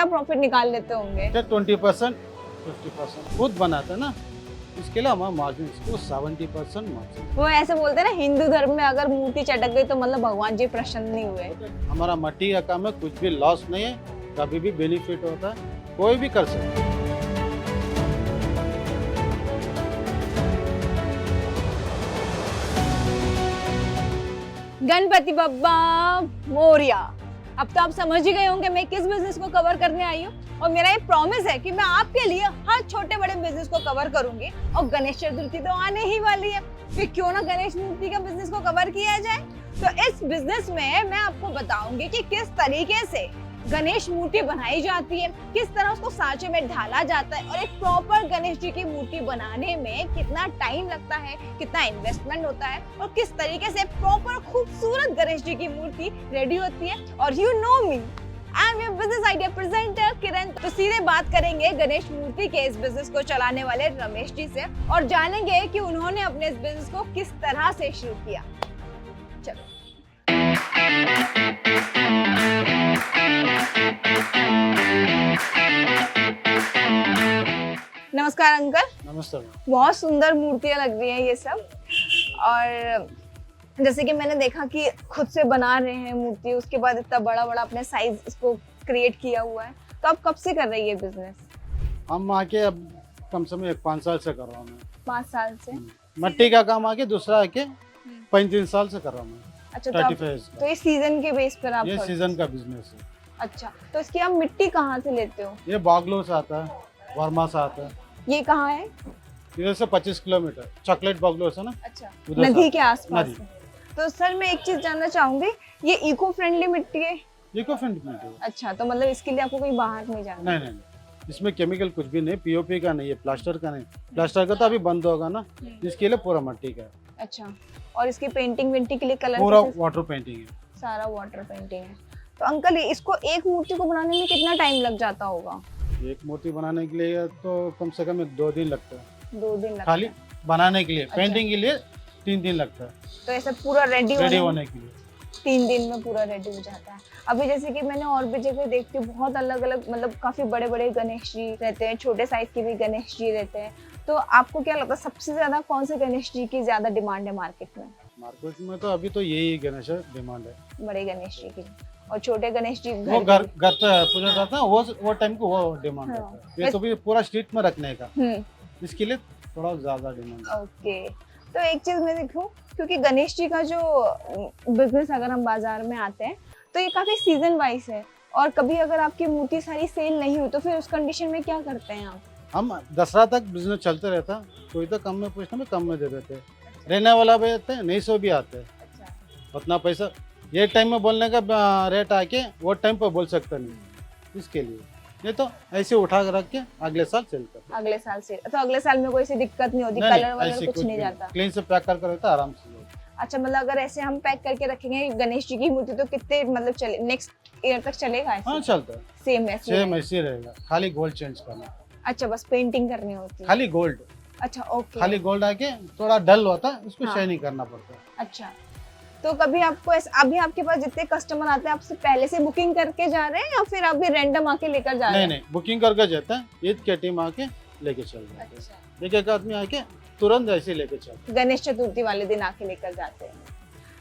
कितना प्रॉफिट निकाल लेते होंगे? 20%, 50% खुद बनाते हैं ना, इसके लिए हमारा मार्जिन इसको 70% मार्जिन। वो ऐसे बोलते हैं ना, हिंदू धर्म में अगर मूर्ति चटक गई तो मतलब भगवान जी प्रसन्न नहीं हुए। हमारा मट्टी का काम है, कुछ भी लॉस नहीं है, कभी भी बेनिफिट होता है, कोई भी कर सकता है। गणपति बप्पा मोरिया। अब तो आप समझ ही गए होंगे मैं किस बिजनेस को कवर करने आई हूँ, और मेरा ये प्रॉमिस है कि मैं आपके लिए हर छोटे बड़े बिजनेस को कवर करूंगी। और गणेश चतुर्थी तो आने ही वाली है, फिर क्यों ना गणेश मूर्ति का बिजनेस को कवर किया जाए। तो इस बिजनेस में मैं आपको बताऊंगी कि किस तरीके से गणेश मूर्ति बनाई जाती है, किस तरह उसको सांचे में ढाला जाता है, और एक प्रॉपर गणेश जी की मूर्ति बनाने में कितना टाइम लगता है, कितना इन्वेस्टमेंट होता है, और किस तरीके से प्रॉपर खूबसूरत गणेश जी की मूर्ति रेडी होती है। और you know me, I am your business idea presenter Kiran. तो सीधे बात करेंगे गणेश मूर्ति के इस बिजनेस को चलाने वाले रमेश जी से, और जानेंगे कि उन्होंने अपने इस बिजनेस को किस तरह से शुरू किया। चलो। नमस्कार अंकल। नमस्ते। बहुत सुंदर मूर्तियां लग रही हैं ये सब, और जैसे कि मैंने देखा कि खुद से बना रहे हैं मूर्ति, उसके बाद इतना बड़ा बड़ा अपने साइज इसको क्रिएट किया हुआ है। तो आप कब से कर रही है बिजनेस? हम आके अब कम से कम 5 साल से कर रहा हूँ मैं। 5 साल से। मट्टी का काम आके दूसरा आके 35 साल से कर रहा हूँ मैं। अच्छा, तो ये सीजन के बेस पर आप ये सीजन का बिजनेस है। अच्छा, तो इसकी आप मिट्टी कहाँ से लेते हो? ये बागलोर से आता है, वर्मा से आता है। ये कहाँ है? इधर से 25 किलोमीटर, चॉकलेट बागलोर से ना। अच्छा, उधर नदी से के आसपास नदी। से। तो सर मैं एक चीज जानना चाहूंगी, ये इको फ्रेंडली मिट्टी है? इको फ्रेंडली मिट्टी है। अच्छा, तो मतलब इसके लिए आपको कहीं बाहर नहीं जाना? नहीं नहीं, इसमें केमिकल कुछ भी नहीं, पीओपी का नहीं है, प्लास्टर का नहीं। प्लास्टर का तो अभी बंद होगा ना, इसके लिए पूरा मट्टी का है। अच्छा, और इसकी पेंटिंग वेंटिंग के लिए कलर पूरा वाटर पेंटिंग है। सारा वाटर पेंटिंग है। तो अंकल इसको एक मूर्ति को बनाने में कितना टाइम लग जाता होगा? एक मूर्ति बनाने के लिए तो कम से कम 2 दिन लगता है। 2 दिन लगता खाली है? बनाने के लिए। अच्छा। पेंटिंग के लिए 3 दिन लगता है। तो ऐसा पूरा रेडी होने के लिए 3 दिन में पूरा रेडी हो जाता है। अभी जैसे कि मैंने और भी जगह देखती हूँ, बहुत अलग अलग मतलब काफी बड़े बड़े गणेश जी रहते हैं, छोटे साइज के भी गणेश जी रहते हैं। तो आपको क्या लगता है सबसे ज्यादा कौन से गणेश जी की ज्यादा डिमांड है मार्केट में? मार्केट में तो अभी तो यही गणेश डिमांड है, बड़े गणेश जी की। और छोटे गणेश जी वो घर पे पूजा करता है, वो टाइम को वो डिमांड हाँ। रहता है। ये तो भी पूरा स्ट्रीट में रखने का, हम्म, इसके लिए थोड़ा ज्यादा डिमांड है। ओके। तो एक चीज मैं देखूं, क्योंकि गणेश जी का जो बिजनेस अगर हम बाजार में आते हैं तो ये काफी सीजन वाइज है, और कभी अगर आपकी मूर्ति सारी सेल नहीं हुई तो फिर उस कंडीशन में क्या करते हैं आप? हम दसरा तक बिजनेस चलते रहता, कोई तो कम में पूछते में कम में दे देते, रहने वाला भी आते हैं, नहीं सो भी आते हैं। अच्छा, उतना पैसा ये टाइम में बोलने का रेट आके वो टाइम पर बोल सकता नहीं, इसके लिए नहीं तो ऐसे उठा कर रख के अगले साल सेल कर। अगले साल से तो अगले साल में कोई सी दिक्कत नहीं होती? कलर वलर कुछ नहीं जाता? क्लीन से पैक कर रहता आराम से। अच्छा, मतलब अगर ऐसे हम पैक करके रखेंगे गणेश जी की मूर्ति तो कितने मतलब चले नेक्स्ट ईयर तक चलेगा ऐसे? हाँ चलता है, सेम ऐसे? सेम ऐसे ही रहेगा, खाली गोल्ड चेंज करना। अच्छा, बस पेंटिंग करनी होती है? खाली गोल्ड। अच्छा, ओके। खाली गोल्ड आके थोड़ा डल होता है, उसको हाँ। शाइनिंग करना पड़ता है। अच्छा, तो कभी आपको अभी आपके पास जितने कस्टमर आते हैं आपसे पहले से बुकिंग करके जा रहे हैं या फिर अभी रैंडम आके लेकर जा रहे हैं? नहीं नहीं, बुकिंग करके जाता है, ईद के टीम आके लेके चल रहे हैं। अच्छा, एक आदमी आके तुरंत ऐसे लेके चल। गणेश चतुर्थी वाले दिन आके लेकर जाते हैं।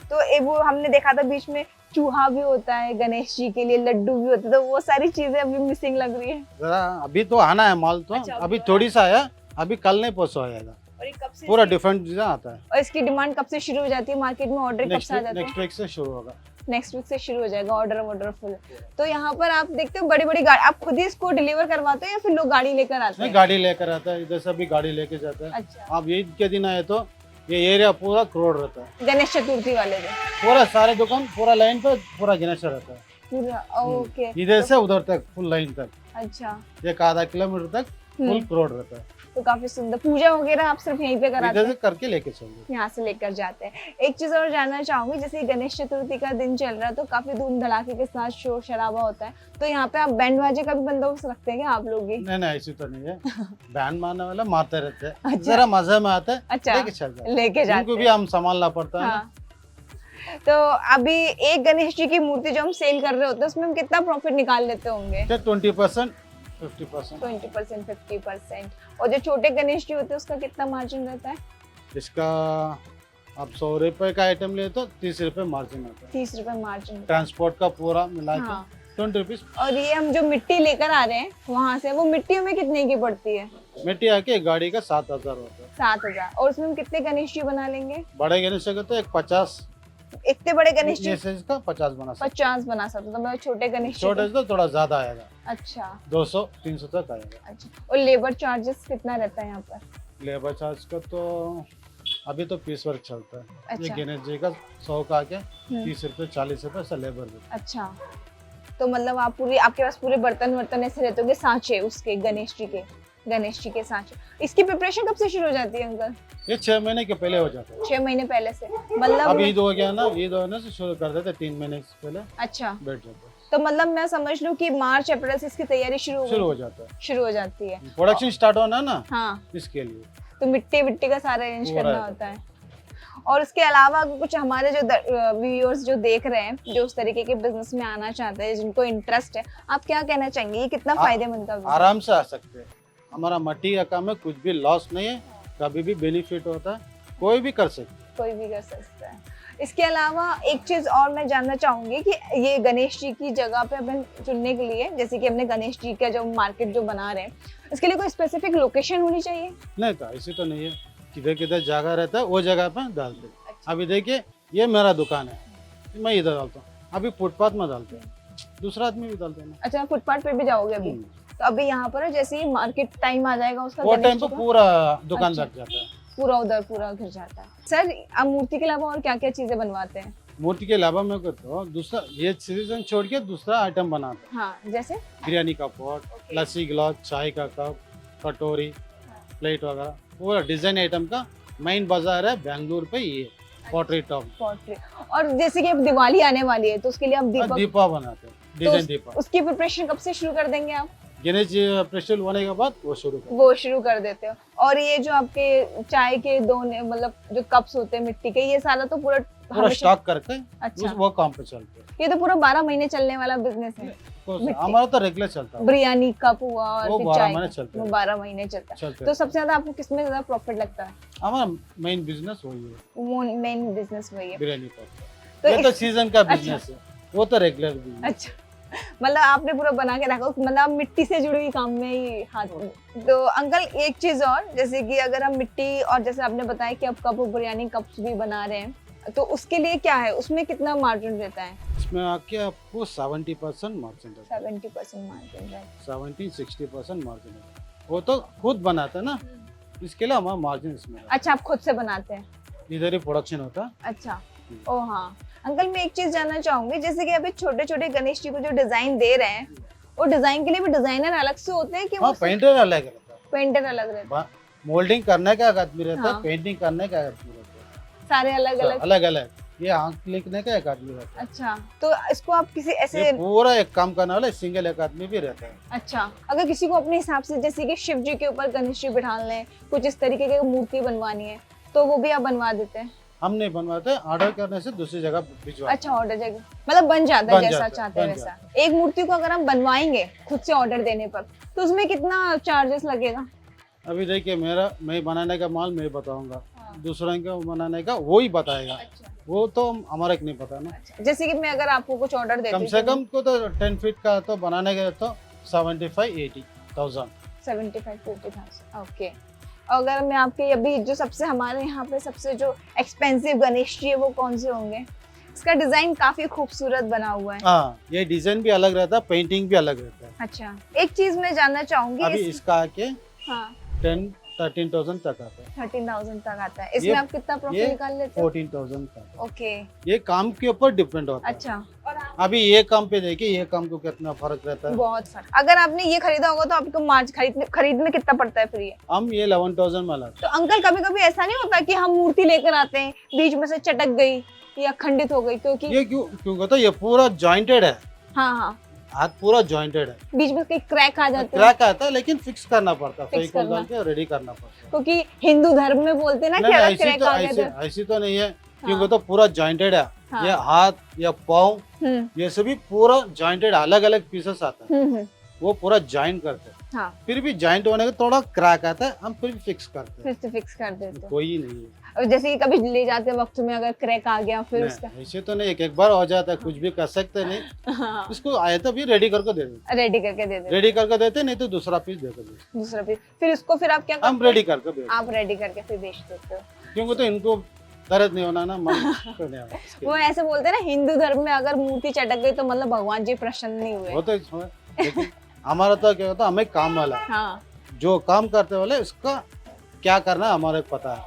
तो वो हमने देखा था बीच में चूहा भी होता है गणेश जी के लिए, लड्डू भी होते हैं, तो वो सारी चीजें अभी मिसिंग लग रही है। जरा अभी तो आना है माल तो। अच्छा, अभी थोड़ी सा आया, अभी कल नहीं पहुंचाएगा। और ये कब से पूरा डिफरेंट चीजें आता है। और इसकी डिमांड कब से शुरू हो जाती है मार्केट में? ऑर्डर कब से आ जाते हैं? नेक्स्ट वीक से शुरू होगा। नेक्स्ट वीक से शुरू हो जाएगा ऑर्डर फुल। तो यहाँ पर आप देखते हो बड़ी बड़ी गाड़ी, आप खुद ही इसको डिलीवर करवाते हैं या फिर लोग गाड़ी लेकर आते हैं? गाड़ी लेकर आता है, इधर से भी गाड़ी लेके जाता है। अच्छा, आप ईद के दिन आए तो ये एरिया पूरा करोड़ रहता है। गणेश चतुर्थी वाले दिन पूरा सारे दुकान पूरा लाइन पे पूरा गणेश रहता है, पूरा? ओके। इधर से उधर तक फुल लाइन तक, अच्छा, एक आधा किलोमीटर तक फुल करोड़ रहता है। तो काफी सुंदर। पूजा वगैरह आप सिर्फ यहीं पे कराते इधर हैं? से करके लेके चल यहाँ से लेकर जाते हैं। एक चीज और जानना चाहूंगी, जैसे गणेश चतुर्थी का दिन चल रहा है तो काफी धूम धड़ाके के साथ शोर शराबा होता है, तो यहाँ पे आप बैंड बाजे का भी बंदोबस्त रखते हैं क्या आप लोग ही? नहीं नहीं, ऐसी तो नहीं है। बैंड मारने वाला मारते रहते हैं, अच्छा। जरा मजे में आता है, अच्छा, लेके चल जाते हैं। लेके जाते उनको भी हैं। हम संभालना पड़ता है ना। हाँ। तो अभी एक गणेश जी की मूर्ति जो हम सेल कर रहे होते हैं उसमें हम कितना प्रॉफिट निकाल लेते होंगे? 20%, 50%। 20%, 50%। और जो छोटे गणेश जी होते हैं उसका कितना मार्जिन रहता है? इसका आप 100 रुपए का आइटम ले तो 30 रुपए मार्जिन होता है। 30 रुपए मार्जिन। ट्रांसपोर्ट का पूरा मिला के हाँ। 20 रुपीज। और ये हम जो मिट्टी लेकर आ रहे हैं वहाँ से, वो मिट्टी में कितने की पड़ती है? मिट्टी आके गाड़ी का 7,000 होता है। 7,000। और उसमें हम कितने गणेश जी बना लेंगे? बड़े गणेश का तो एक 50, इतने बड़े गणेश जी ये साइज का 50 बना सकते 50 बना सकते हो, तो मैं छोटे गणेश जी छोटे तो थोड़ा ज्यादा आएगा, अच्छा 200-300 तक आएगा। अच्छा। और लेबर चार्जेस कितना रहता है यहाँ पर? लेबर चार्ज का तो अभी तो पीस वर्क चलता है। ये अच्छा। गणेश जी का 100 का आके 30 रुपए 40 रुपए ऐसा लेबर देता अच्छा, तो मतलब आप पूरी, आपके पास पूरे बर्तन वर्तन ऐसे रहते होंगे, सांचे उसके गणेश जी के सांचे। इसकी प्रिपरेशन कब से शुरू हो जाती है अंकल? है। ये 6 महीने के पहले हो जाता है। 6 महीने पहले से? मतलब अब ईद हो गया ना, ईद होने से शुरू कर देते 3 महीने से पहले अच्छा, बैठ जाते हैं। तो मतलब मैं समझ लूं कि मार्च अप्रैल से इसकी तैयारी शुरू हो जाता है। शुरू हो जाती है। प्रोडक्शन स्टार्ट होना है ना, हाँ, इसके लिए तो मिट्टी विट्टी का सारा अरेंज पूरा करना है। होता है। और इसके अलावा कुछ हमारे जो व्यूअर्स जो देख रहे हैं, जो उस तरीके के बिजनेस में आना चाहते हैं, जिनको इंटरेस्ट है, आप क्या कहना चाहेंगे? ये कितना फायदेमंद का business? आराम से आ सकते हैं। हमारा मट्टी का काम है, कुछ भी लॉस नहीं है, कभी भी बेनिफिट होता है, कोई भी कर सकता है। कोई भी कर सकता है। इसके अलावा एक चीज और मैं जानना चाहूंगी कि ये गणेश जी की जगह पे अपन चुनने के लिए, जैसे कि हमने गणेश जी का जो मार्केट जो बना रहे हैं, इसके लिए कोई स्पेसिफिक लोकेशन होनी चाहिए? नहीं तो ऐसी तो नहीं है, किधर किधर जगह रहता है वो जगह पे डालते हैं। अभी देखिए ये मेरा दुकान है, मैं इधर डालता हूँ, अभी फुटपाथ में डालते हैं, दूसरा आदमी भी डालते हैं। अच्छा, फुटपाथ पे भी जाओगे अभी? तो अभी यहाँ पर है, जैसे ही मार्केट टाइम आ जाएगा उसका वो गणेश टाइम जी पे का पूरा दुकान अच्छा। लग जाता है। पूरा उधर पूरा घिर जाता है। सर, आप मूर्ति के अलावा और क्या क्या चीजें बनवाते हैं? मूर्ति के अलावा मैं करता हूँ दूसरा, ये सीजन छोड़ के दूसरा आइटम बनाता हूँ। हाँ, जैसे बिरयानी का पॉट, लस्सी गिलास, चाय का कप, कटोरी, प्लेट वगैरह, पूरा डिजाइन आइटम का मेन बाजार है बेंगलुरु पे, ये पॉटरी टॉप। पोट्री। और जैसे कि अब दिवाली आने वाली है, तो उसके लिए आप दीपक, दीपा बनाते हैं, डिजाइन दीपा। उसकी प्रिपरेशन कब से शुरू कर देंगे आप? गणेश जी प्रेशल होने के बाद वो शुरू कर देते हो। और ये जो आपके चाय के दोने, मतलब जो कप्स होते हैं मिट्टी के, ये सारा तो पूरा हमेशा- स्टॉक करके अच्छा, वो काम पे चलते हैं। ये तो पूरा 12 महीने चलने वाला बिजनेस है। तो मिट्टी। हमारा तो रेगुलर चलता है, बिरयानी कप हुआ और वो फिर 12 चाय महीने का, चलते वो हैं। 12 महीने चलता है। चलते तो सबसे ज्यादा आपको किसमें ज्यादा प्रॉफिट लगता है? हमारा मेन बिजनेस वही है, वो मेन बिजनेस वही है। बिरयानी का। तो ये तो इस- सीजन का अच्छा। बिजनेस है, वो तो रेगुलर बिजनेस। अच्छा, मतलब आपने पूरा बना के रखा, मतलब आप मिट्टी से जुड़ी हुई काम में ही हाथ। तो अंकल एक चीज और, जैसे कि अगर हम मिट्टी, और जैसे आपने बताया कि आप कप बिरयानी कप्स भी बना रहे हैं, तो उसके लिए क्या है, उसमें कितना मार्जिन रहता है? इसमें आके आपको 70% मार्जिन रहता है, 70% मार्जिन रहता है। 70-60% मार्जिन है। वो तो खुद बनाता है ना, इसके लिए हमारा मार्जिन इसमें रहता अच्छा, आप खुद से बनाते हैं? है। इधर ही प्रोडक्शन होता है। अच्छा, ओ हाँ। अंकल मैं एक चीज जानना चाहूंगी, जैसे कि अभी छोटे छोटे गणेश जी को जो डिजाइन दे रहे हैं, वो डिजाइन के लिए भी डिजाइनर अलग से होते हैं कि हाँ, वो पेंटर अलग रहता है, पेंटर अलग रहते हैं? मोल्डिंग करने का एक आदमी रहता है, हाँ। पेंटिंग करने का एक आदमी रहता है, सारे अलग अलग? अलग अलग। ये आंख लिखने का एक आदमी रहता है। अच्छा, तो इसको आप किसी ऐसे, ये पूरा एक काम करने वाला सिंगल एक आदमी भी रहता है। अच्छा, अगर किसी को अपने हिसाब से, जैसे कि शिव जी के ऊपर गणेश जी बिठाने हैं, कुछ इस तरीके की मूर्ति बनवानी है, तो वो भी आप बनवा देते हैं? हम नहीं बनवाते, ऑर्डर करने से दूसरी जगह भिजवा। अच्छा, ऑर्डर जगह मतलब बन जाता है, बन जैसा जाता है, चाहते हैं बन वैसा। एक मूर्ति को अगर हम बनवाएंगे खुद से ऑर्डर देने पर, तो उसमें कितना चार्जेस लगेगा? अभी देखिए मैं बनाने का माल मैं बताऊंगा, हाँ। दूसरा का बनाने का वो ही बताएगा, अच्छा, वो तो हमारा नहीं पता ना। अच्छा। जैसे कि मैं अगर आपको कुछ ऑर्डर देती कम से कम को तो 10 फीट का तो बनाने का तो 75-80,000। 75-80,000, ओके। अगर मैं आपके अभी जो सबसे हमारे यहाँ पे सबसे जो एक्सपेंसिव गणेश जी है, वो कौन से होंगे? इसका डिजाइन काफी खूबसूरत बना हुआ है। हाँ, ये डिजाइन भी अलग रहता है, पेंटिंग भी अलग रहता है। अच्छा, एक चीज मैं जानना चाहूंगी, अभी इसका आके हाँ 10-13,000 तक आता है, 13,000 तक आता है। इसमें ये- आप कितना प्रॉफिट ये निकाल लेते हो? 14,000 तक। ओके, ये काम के ऊपर डिपेंड होता है। अच्छा। और आप अभी ये काम पे देखिए, ये काम को कितना फर्क रहता है। बहुत फर्क। अगर आपने ये खरीदा होगा तो आपको मार्च खरीद में कितना पड़ता है फिर ये? हम ये 11,000 में लाते तो अंकल कभी कभी ऐसा नहीं होता कि हम मूर्ति लेकर आते हैं, बीच में से चटक गई या खंडित हो गई, क्योंकि हैं। ये क्यों कहता है, ये पूरा जॉइंटेड है, हाँ हाँ, हाथ पूरा जॉइंटेड है, बीच में कहीं क्रैक आ जाते हैं, क्रैक आता है, लेकिन फिक्स करना पड़ता है, फिक्स फेविकोल करना। डाल के रेडी करना पड़ता है। क्योंकि हिंदू धर्म में बोलते हैं ना कि नहीं, अगर ऐसी क्रैक तो आ गया तो ऐसी तो नहीं है। क्योंकि तो पूरा जॉइंटेड है। हाँ। ये हाथ या पाँव ये सभी पूरा जॉइंटेड अलग अलग पीसेस आता है, वो पूरा जॉइंट करते हैं। हाँ। फिर भी जॉइंट होने का थोड़ा क्रैक आता है, हम फिर फिक्स करते हैं। फिर से फिक्स कर देते हो। कोई नहीं है। और जैसे कि कभी ले जाते वक्त में अगर क्रैक आ गया फिर उसका नहीं, ऐसे तो नहीं, एक बार हो जाता है, कुछ भी कर सकते नहीं। हाँ, इसको आया तो भी रेडी करके दे देते, रेडी करके दे देते रेडी करके देते, नहीं तो दूसरा पीस दे देते। दूसरा पीस। फिर उसको फिर आप क्या करते हम हो? रेडी करके बेचते, आप रेडी करके फिर बेच देते हो। क्योंकि तो इनको दर्द नहीं होना ना, मन को नहीं होना इसके वो लिए। ऐसे बोलते हैं ना, हिंदू धर्म में अगर मूर्ति चटक गई तो मतलब भगवान जी प्रसन्न नहीं हुए। वो तो लेकिन हमारा तो क्या होता है, हमें काम वाला है। हाँ। जो काम करते वाले इसका क्या करना है हमारे को पता है।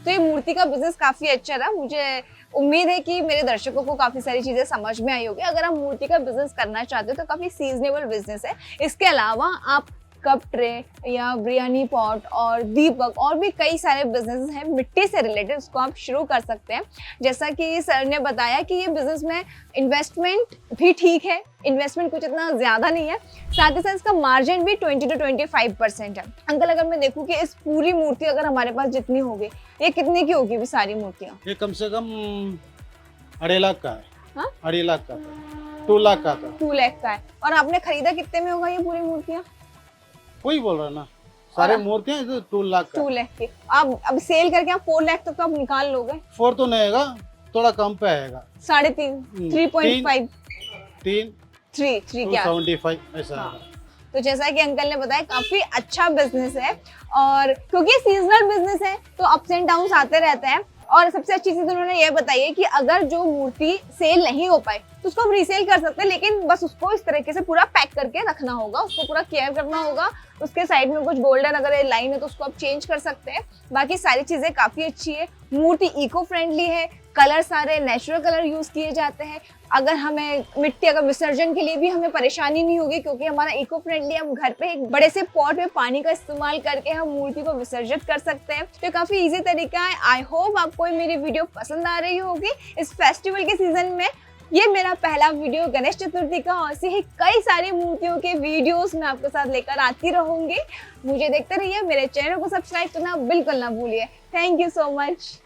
तो ये मूर्ति का बिजनेस काफी अच्छा रहा। मुझे उम्मीद है कि मेरे दर्शकों को काफी सारी चीजें समझ में आई होगी। अगर आप मूर्ति का बिजनेस करना चाहते हो तो काफी सीजनेबल बिजनेस है। इसके अलावा आप कप ट्रे या बिरयानी पॉट और दीपक और भी कई सारे बिजनेस हैं मिट्टी से रिलेटेड, उसको आप शुरू कर सकते हैं। जैसा कि सर ने बताया कि ये बिजनेस में इन्वेस्टमेंट भी ठीक है, इन्वेस्टमेंट कुछ इतना ज़्यादा नहीं है, साथ ही साथ इसका मार्जिन भी 20 to 25% है। अंकल, अगर मैं देखूँ कि इस पूरी मूर्ति अगर हमारे पास जितनी होगी, ये कितने की होगी भी सारी मूर्तियाँ? ये कम से कम 2.5 लाख का है। हाँ? 2.5 लाख का था, 2 लाख का था। 2 लाख का है। और आपने खरीदा कितने में होगा ये पूरी मूर्तियाँ? कोई बोल रहा ना, सारे मूर्तियाँ 2 लाख का। 2 लाख की। आप अब सेल करके आप 4 लाख तक तो आप निकाल लोगे। 4 तो नहीं आएगा, थोड़ा कम पे आएगा। 3.5, 3.5, 3 3 क्या? 275 ऐसा हाँ। आएगा। तो जैसा कि अंकल ने बताया, काफी अच्छा बिजनेस है और क्योंकि सीजनल बिजनेस है तो अप्स एंड डाउन्स आते रहते हैं। और सबसे अच्छी चीज उन्होंने ये बताई है कि अगर जो मूर्ति सेल नहीं हो पाए तो उसको हम रीसेल कर सकते हैं, लेकिन बस उसको इस तरीके से पूरा पैक करके रखना होगा, उसको पूरा केयर करना होगा। उसके साइड में कुछ गोल्डन अगर लाइन है तो उसको आप चेंज कर सकते हैं। बाकी सारी चीजें काफी अच्छी है। मूर्ति इको फ्रेंडली है, कलर सारे नेचुरल कलर यूज किए जाते हैं। अगर हमें मिट्टी अगर विसर्जन के लिए भी हमें परेशानी नहीं होगी क्योंकि हमारा इको फ्रेंडली, हम घर पे एक बड़े से पॉट में पानी का इस्तेमाल करके हम मूर्ति को विसर्जित कर सकते हैं। तो काफी इजी तरीका है। आई होप आपको मेरी वीडियो पसंद आ रही होगी इस फेस्टिवल के सीजन में। ये मेरा पहला वीडियो गणेश चतुर्थी का, और ऐसे ही कई सारी मूर्तियों के वीडियोस मैं आपके साथ लेकर आती रहूंगी। मुझे देखते रहिए, मेरे चैनल को सब्सक्राइब करना बिल्कुल ना भूलिए। Thank you so much.